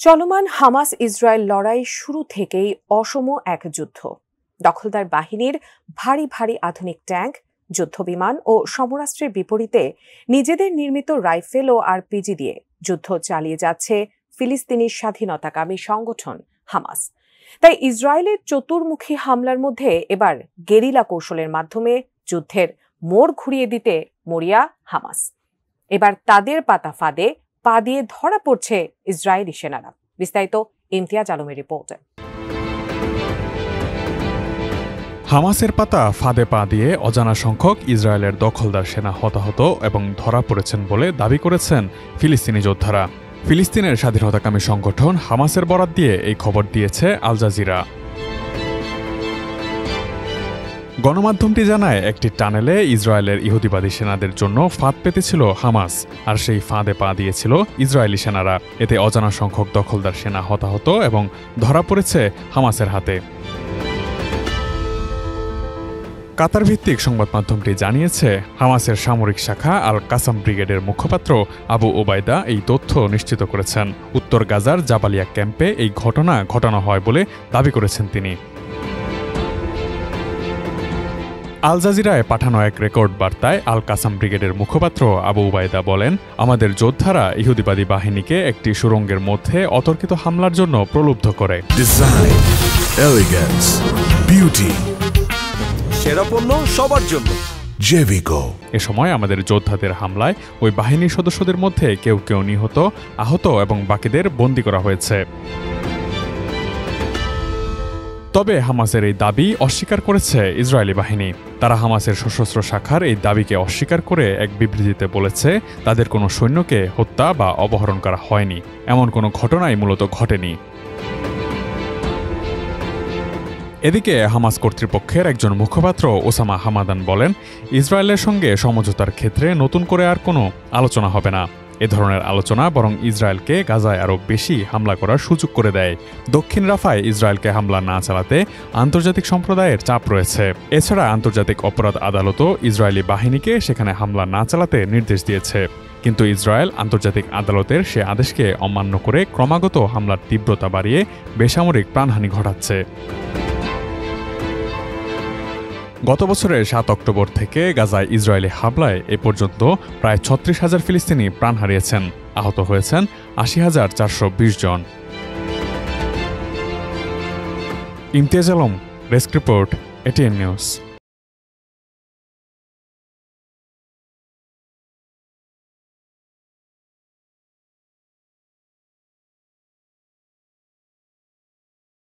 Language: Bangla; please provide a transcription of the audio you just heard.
চলমান হামাস ইসরায়েল লড়াই শুরু থেকেই অসম এক যুদ্ধ। দখলদার বাহিনীর ভারী ভারী আধুনিক ট্যাঙ্ক, যুদ্ধবিমান ও সমরাস্ত্রের বিপরীতে নিজেদের নির্মিত রাইফেল ও আরপিজি দিয়ে যুদ্ধ চালিয়ে যাচ্ছে ফিলিস্তিনি স্বাধীনতাকামী সংগঠন হামাস। তাই ইসরায়েলের চতুর্মুখী হামলার মধ্যে এবার গেরিলা কৌশলের মাধ্যমে যুদ্ধের মোড় ঘুরিয়ে দিতে মরিয়া হামাস। এবার তাদের পাতা ফাঁদে পা দিয়ে ধরা পড়ছে ইসরায়েলি সেনারা। বিস্তারিত ইমতিয়াজ আলমের রিপোর্টে। হামাসের পাতা ফাঁদে পা দিয়ে অজানা সংখ্যক ইসরায়েলের দখলদার সেনা হতাহত এবং ধরা পড়েছেন বলে দাবি করেছেন ফিলিস্তিনি যোদ্ধারা। ফিলিস্তিনের স্বাধীনতাকামী সংগঠন হামাসের বরাত দিয়ে এই খবর দিয়েছে আল জাজিরা। গণমাধ্যমটি জানায়, একটি টানেলে ইসরায়েলের ইহুদিবাদী সেনাদের জন্য ফাঁদ পেতেছিল হামাস, আর সেই ফাঁদে পা দিয়েছিল ইসরায়েলি সেনারা। এতে অজানা সংখ্যক দখলদার সেনা হতাহত এবং ধরা পড়েছে হামাসের হাতে। কাতার ভিত্তিক সংবাদ মাধ্যমটি জানিয়েছে, হামাসের সামরিক শাখা আল কাসাম ব্রিগেডের মুখপাত্র আবু ওবায়দা এই তথ্য নিশ্চিত করেছেন। উত্তর গাজার জাবালিয়া ক্যাম্পে এই ঘটনা ঘটানো হয় বলে দাবি করেছেন তিনি। আল জাজিরায় পাঠানো এক রেকর্ড বার্তায় আল কাসাম ব্রিগেডের মুখপাত্র আবু উবায়দা বলেন, আমাদের যোদ্ধারা ইহুদিবাদী বাহিনীকে একটি সুড়ঙ্গের মধ্যে অতর্কিত হামলার জন্য প্রলুব্ধ করে। ডিজাইন, এলিগেন্স, বিউটি, সেরা পণ্য সবার জন্য জেভিকো। এ সময় আমাদের যোদ্ধাদের হামলায় ওই বাহিনীর সদস্যদের মধ্যে কেউ কেউ নিহত, আহত এবং বাকিদের বন্দী করা হয়েছে। তবে হামাসের এই দাবি অস্বীকার করেছে ইসরায়েলি বাহিনী। তারা হামাসের সশস্ত্র শাখার এই দাবিকে অস্বীকার করে এক বিবৃতিতে বলেছে, তাদের কোনো সৈন্যকে হত্যা বা অপহরণ করা হয়নি, এমন কোনো ঘটনাই মূলত ঘটেনি। এদিকে হামাস কর্তৃপক্ষের একজন মুখপাত্র ওসামা হামাদান বলেন, ইসরায়েলের সঙ্গে সমঝোতার ক্ষেত্রে নতুন করে আর কোনো আলোচনা হবে না। এ ধরনের আলোচনা বরং ইসরায়েলকে গাজায় আরও বেশি হামলা করার সুযোগ করে দেয়। দক্ষিণ রাফায় ইসরায়েলকে হামলা না চালাতে আন্তর্জাতিক সম্প্রদায়ের চাপ রয়েছে। এছাড়া আন্তর্জাতিক অপরাধ আদালতও ইসরায়েলি বাহিনীকে সেখানে হামলা না চালাতে নির্দেশ দিয়েছে। কিন্তু ইসরায়েল আন্তর্জাতিক আদালতের সে আদেশকে অমান্য করে ক্রমাগত হামলার তীব্রতা বাড়িয়ে বেসামরিক প্রাণহানি ঘটাচ্ছে। গত বছরের 7 অক্টোবর থেকে গাজায় ইসরায়েলি হামলায় এ পর্যন্ত প্রায় 36,000 ফিলিস্তিনি প্রাণ হারিয়েছেন, আহত হয়েছেন 80,420 জন। Imtiaz Alam, desk report, ATN news.